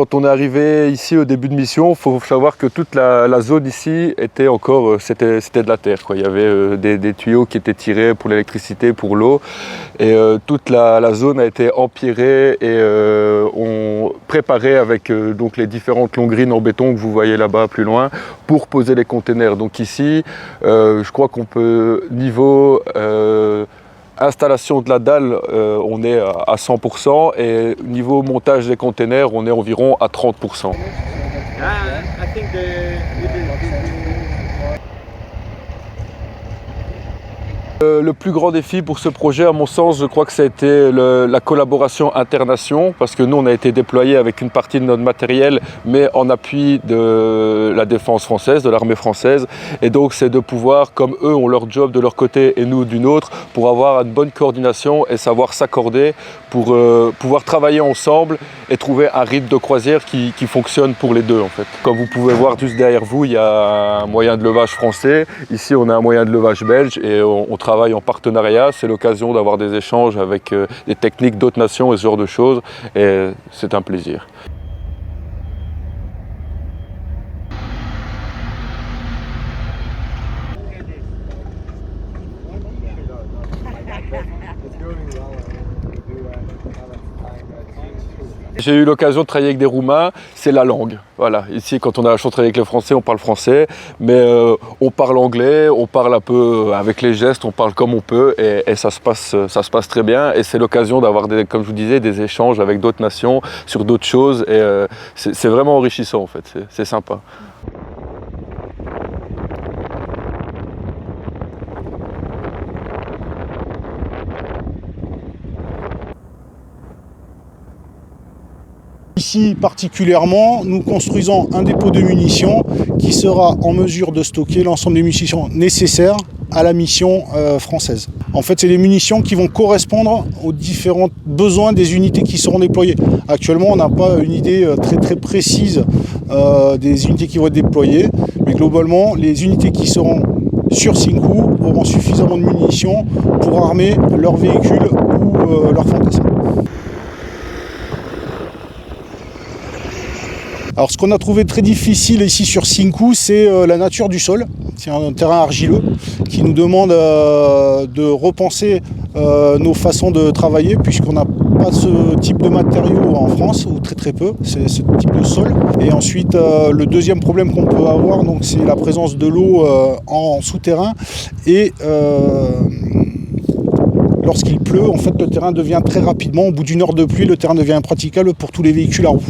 Quand on est arrivé ici au début de mission, il faut savoir que toute la zone ici était encore, c'était de la terre, quoi. Il y avait des tuyaux qui étaient tirés pour l'électricité, pour l'eau, et toute la zone a été empierrée et on préparé avec donc les différentes longrines en béton que vous voyez là-bas plus loin pour poser les containers. Donc ici, je crois qu'on peut, niveau installation de la dalle, on est à 100% et niveau montage des containers, on est environ à 30%. Le plus grand défi pour ce projet, à mon sens, je crois que ça a été la collaboration internationale, parce que nous, on a été déployés avec une partie de notre matériel, mais en appui de la défense française, de l'armée française. Et donc, c'est de pouvoir, comme eux ont leur job de leur côté et nous d'une autre, pour avoir une bonne coordination et savoir s'accorder pour pouvoir travailler ensemble et trouver un rythme de croisière qui fonctionne pour les deux, en fait. Comme vous pouvez voir juste derrière vous, il y a un moyen de levage français. Ici, on a un moyen de levage belge et on travaille en partenariat. C'est l'occasion d'avoir des échanges avec des techniques d'autres nations et ce genre de choses. Et c'est un plaisir. J'ai eu l'occasion de travailler avec des Roumains, c'est la langue. Voilà. Ici, quand on a la chance de travailler avec les Français, on parle français, mais on parle anglais, on parle un peu avec les gestes, on parle comme on peut, et ça se passe très bien. Et c'est l'occasion d'avoir, comme je vous disais, des échanges avec d'autres nations sur d'autres choses, et c'est vraiment enrichissant en fait, c'est sympa. Ici particulièrement, nous construisons un dépôt de munitions qui sera en mesure de stocker l'ensemble des munitions nécessaires à la mission française. En fait, c'est des munitions qui vont correspondre aux différents besoins des unités qui seront déployées. Actuellement, on n'a pas une idée très précise des unités qui vont être déployées, mais globalement, les unités qui seront sur Sinku auront suffisamment de munitions pour armer leurs véhicules ou leurs fantassins. Alors ce qu'on a trouvé très difficile ici sur Sinku, c'est la nature du sol. C'est un terrain argileux qui nous demande de repenser nos façons de travailler, puisqu'on n'a pas ce type de matériaux en France, ou très peu, c'est ce type de sol. Et ensuite, le deuxième problème qu'on peut avoir, donc, c'est la présence de l'eau en souterrain. Et lorsqu'il pleut, en fait, le terrain devient très rapidement, au bout d'une heure de pluie, le terrain devient impraticable pour tous les véhicules à roues.